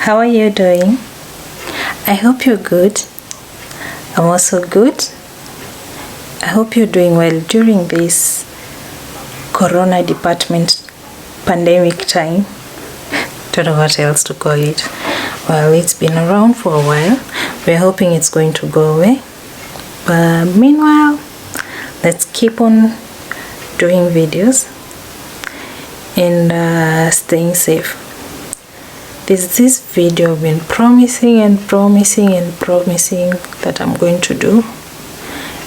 How are you doing? I hope you're good. I'm also good. I hope you're doing well during this Corona department pandemic time. Don't know what else to call it. Well, it's been around for a while. We're hoping it's going to go away. But meanwhile, let's keep on doing videos and staying safe. This video I've been promising that I'm going to do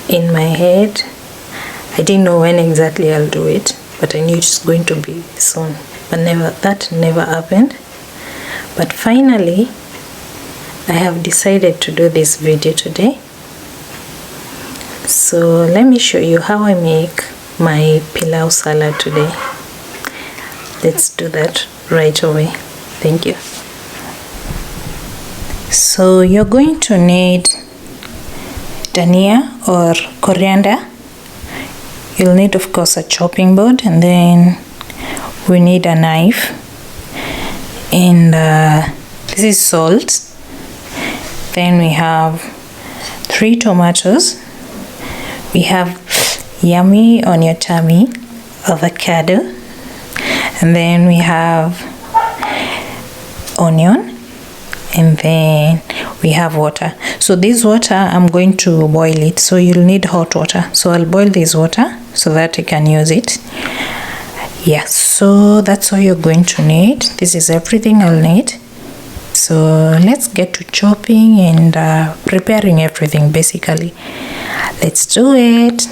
in my head. I didn't know when exactly I'll do it, but I knew it's going to be soon. But that never happened. But finally, I have decided to do this video today. So let me show you how I make my pilau salad today. Let's do that right away. Thank you. So you're going to need dhania or coriander. You'll need, of course, a chopping board, and then we need a knife, and this is salt. Then we have 3 tomatoes. We have yummy on your tummy avocado, and then we have onion, and then we have water. So this water, I'm going to boil it, so you'll need hot water. So I'll boil this water so that you can use it. Yeah, so that's all you're going to need. This is everything I'll need. So let's get to chopping and preparing everything basically. Let's do it.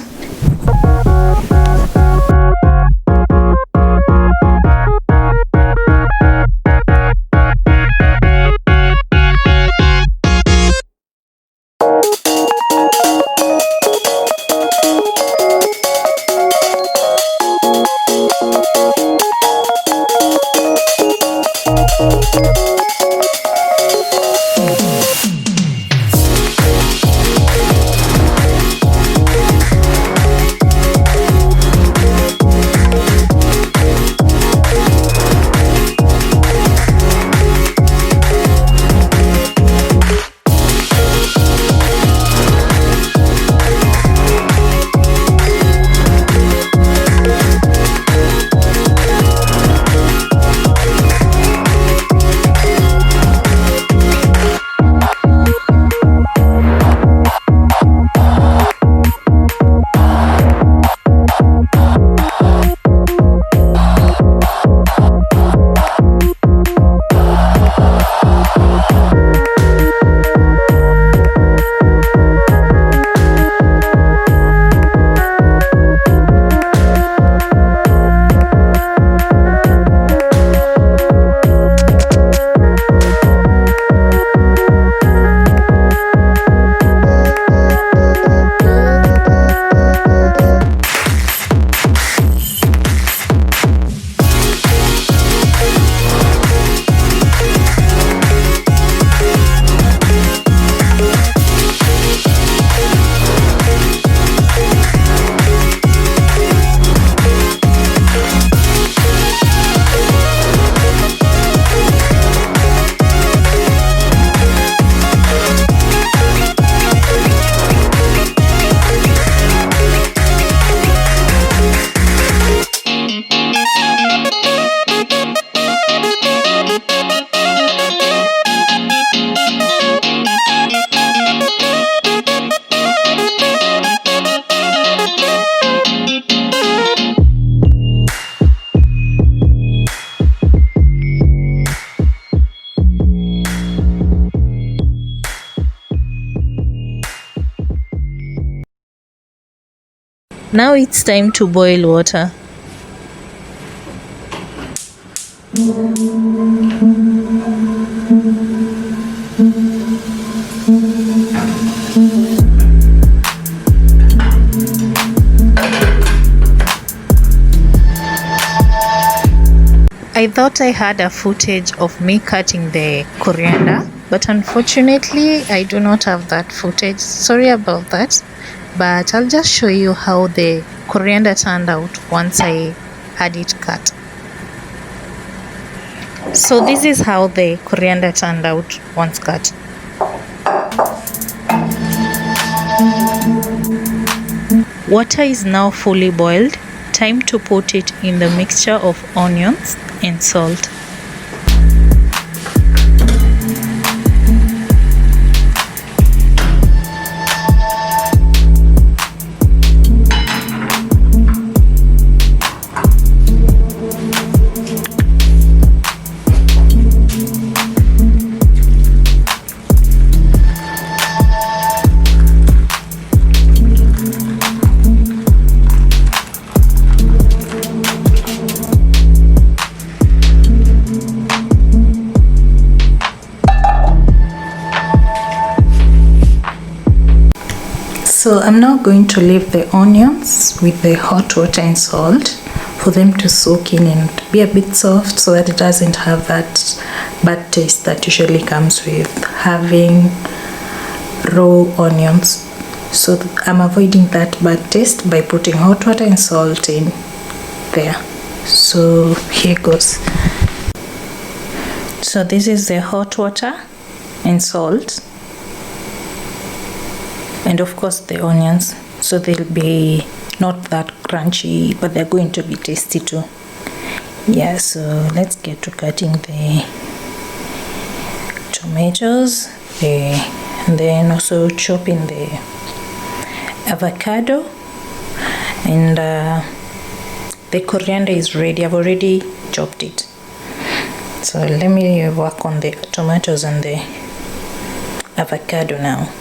Now it's time to boil water. I thought I had a footage of me cutting the coriander, but unfortunately I do not have that footage. Sorry about that, but I'll just show you how the coriander turned out once I had it cut. So this is how the coriander turned out once cut. Water is now fully boiled. Time to put it in the mixture of onions and salt. So I'm now going to leave the onions with the hot water and salt for them to soak in and be a bit soft, so that it doesn't have that bad taste that usually comes with having raw onions. So I'm avoiding that bad taste by putting hot water and salt in there. So here goes. So this is the hot water and salt, and of course the onions, so they'll be not that crunchy, but they're going to be tasty too. Yeah, so let's get to cutting the tomatoes, and then also chopping the avocado, and the coriander is ready. I've already chopped it. So let me work on the tomatoes and the avocado now.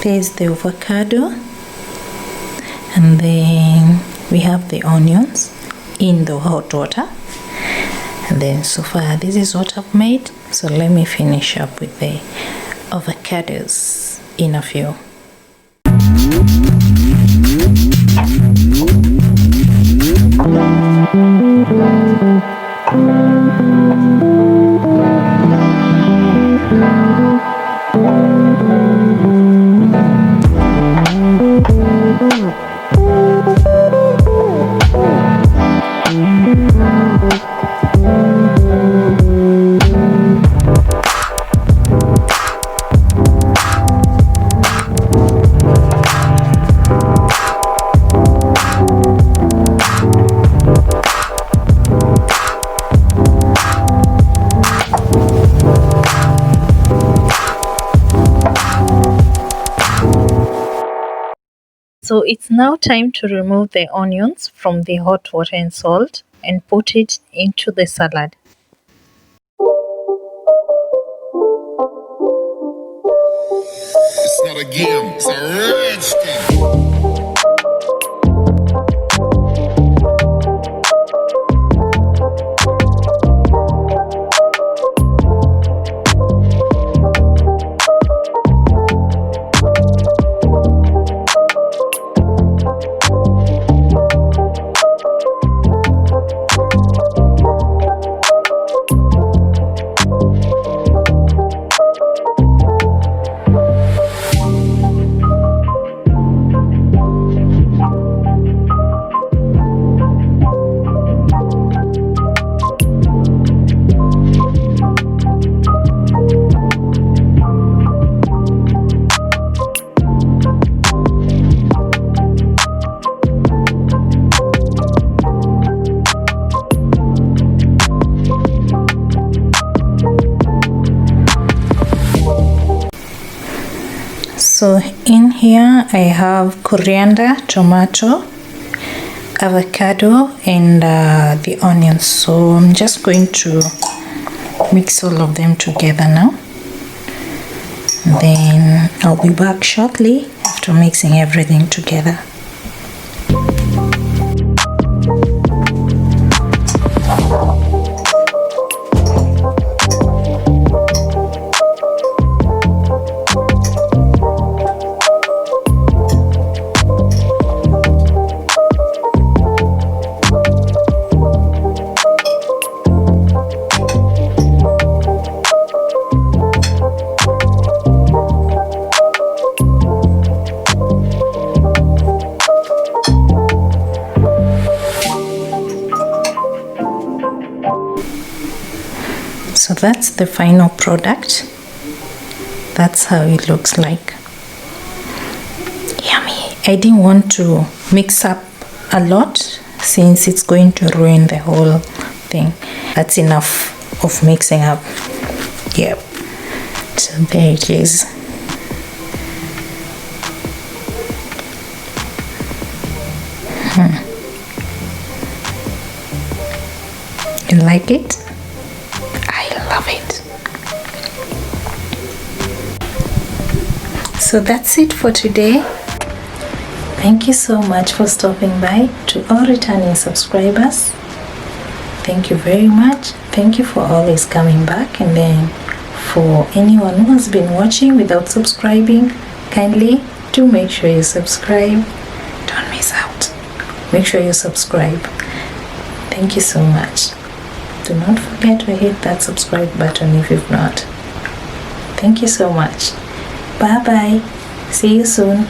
There's the avocado, and then we have the onions in the hot water, and then so far this is what I've made. So let me finish up with the avocados in a few. So it's now time to remove the onions from the hot water and salt and put it into the salad. It's not a game, it's a rich thing. So in here I have coriander, tomato, avocado and the onions. So I'm just going to mix all of them together now. Then I'll be back shortly after mixing everything together. So that's the final product. That's how it looks like. Yummy. I didn't want to mix up a lot since it's going to ruin the whole thing. That's enough of mixing up. Yep. So there it is. You like it? Love it. So that's it for today. Thank you so much for stopping by. To all returning subscribers, thank you very much. Thank you for always coming back. And then for anyone who has been watching without subscribing, kindly do make sure you subscribe. Don't miss out. Make sure you subscribe. Thank you so much. Do not forget to hit that subscribe button if you've not. Thank you so much. Bye bye. See you soon.